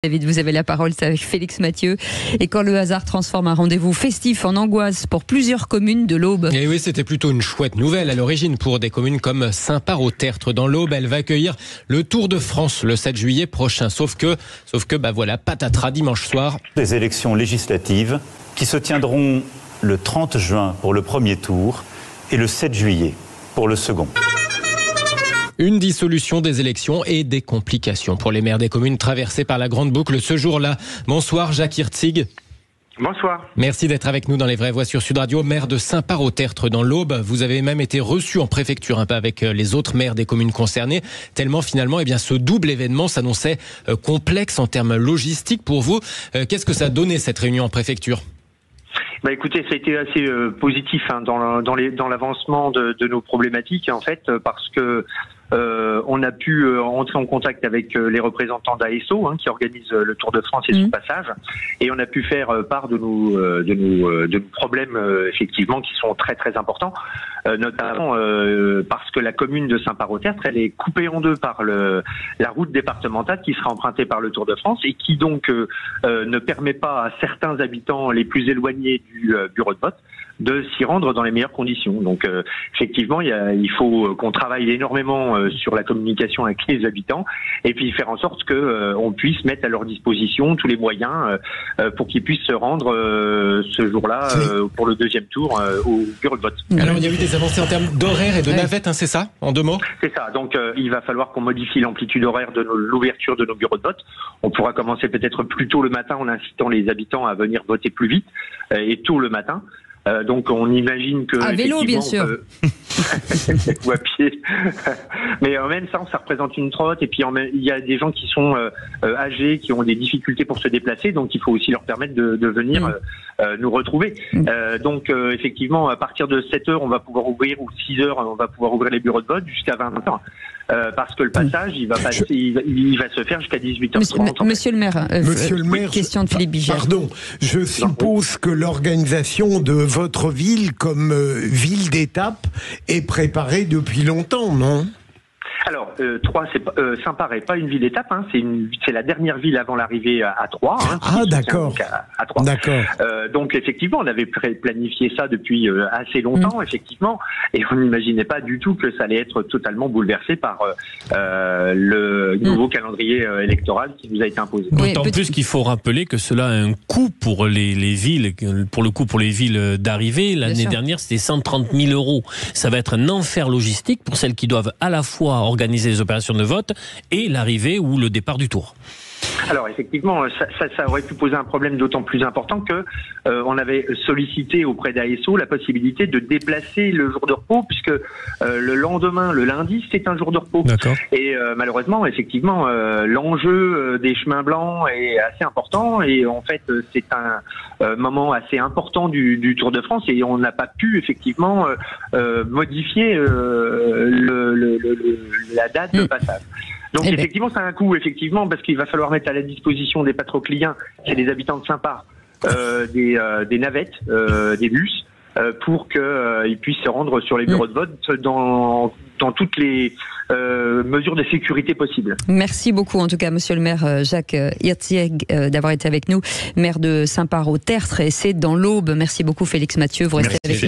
David, vous avez la parole, c'est avec Félix Mathieu. Et quand le hasard transforme un rendez-vous festif en angoisse pour plusieurs communes de l'Aube. Et oui, c'était plutôt une chouette nouvelle à l'origine pour des communes comme Saint-Parc-au-Tertre dans l'Aube. Elle va accueillir le Tour de France le 7 juillet prochain. Sauf que voilà, patatras dimanche soir. Des élections législatives qui se tiendront le 30 juin pour le premier tour et le 7 juillet pour le second. Une dissolution des élections et des complications pour les maires des communes traversées par la Grande Boucle ce jour-là. Bonsoir Jacques Hirtzig. Bonsoir. Merci d'être avec nous dans Les Vraies Voix sur Sud Radio. Maire de Saint-Parc-au-Tertre dans l'Aube, vous avez même été reçu en préfecture un peu avec les autres maires des communes concernées. Tellement finalement, ce double événement s'annonçait complexe en termes logistiques pour vous. Qu'est-ce que ça a donné cette réunion en préfecture ? Écoutez, ça a été assez positif dans l'avancement de nos problématiques en fait, parce que on a pu entrer en contact avec les représentants d'ASO qui organisent le Tour de France et son passage, et on a pu faire part de nos problèmes effectivement qui sont très très importants, notamment parce que la commune de Saint-Parc-au-Tertre, elle est coupée en deux par la route départementale qui sera empruntée par le Tour de France et qui donc ne permet pas à certains habitants les plus éloignés du bureau de vote de s'y rendre dans les meilleures conditions. Donc effectivement, il faut qu'on travaille énormément sur la communication avec les habitants et puis faire en sorte que on puisse mettre à leur disposition tous les moyens pour qu'ils puissent se rendre ce jour-là pour le deuxième tour au bureau de vote. Alors il y a eu des avancées en termes d'horaire et de navette, c'est ça, en deux mots ? C'est ça. Donc il va falloir qu'on modifie l'amplitude horaire de l'ouverture de nos bureaux de vote. On pourra commencer peut-être plus tôt le matin en incitant les habitants à venir voter plus vite et tôt le matin. Donc on imagine que à vélo bien sûr ou à pied mais en même temps ça représente une trotte et puis il y a des gens qui sont âgés, qui ont des difficultés pour se déplacer, donc il faut aussi leur permettre de venir nous retrouver. Donc effectivement à partir de 7h on va pouvoir ouvrir, ou 6h on va pouvoir ouvrir les bureaux de vote jusqu'à 20h. Parce que le passage, il va se faire jusqu'à 18h30. Monsieur le maire, question de Philippe Bigère. Pardon, je suppose que l'organisation de votre ville comme ville d'étape est préparée depuis longtemps, non ? Alors, Troyes, Saint-Parc n'est pas une ville d'étape, c'est la dernière ville avant l'arrivée à Troyes. D'accord. À Troyes. D'accord. Donc effectivement, on avait planifié ça depuis assez longtemps, effectivement, et on n'imaginait pas du tout que ça allait être totalement bouleversé par le nouveau calendrier électoral qui nous a été imposé. D'autant plus qu'il faut rappeler que cela a un coût pour les villes, pour les villes d'arrivée. L'année dernière, c'était 130 000 €. Ça va être un enfer logistique pour celles qui doivent à la fois organiser les opérations de vote et l'arrivée ou le départ du tour. Alors effectivement, ça aurait pu poser un problème d'autant plus important que on avait sollicité auprès d'ASO la possibilité de déplacer le jour de repos, puisque le lendemain, le lundi, c'est un jour de repos. D'accord. Et malheureusement, effectivement, l'enjeu des chemins blancs est assez important, et en fait, c'est un moment assez important du Tour de France, et on n'a pas pu effectivement modifier la date de passage. Donc effectivement, ça a un coût, effectivement, parce qu'il va falloir mettre à la disposition des patrocliens, c'est des habitants de Saint-Parc, des navettes, des bus, pour qu'ils puissent se rendre sur les bureaux de vote dans toutes les mesures de sécurité possibles. Merci beaucoup, en tout cas, monsieur le maire Jacques Hirtzig, d'avoir été avec nous, maire de Saint-Parc-au-Tertre, et c'est dans l'Aube. Merci beaucoup, Félix Mathieu. Vous restez avec nous.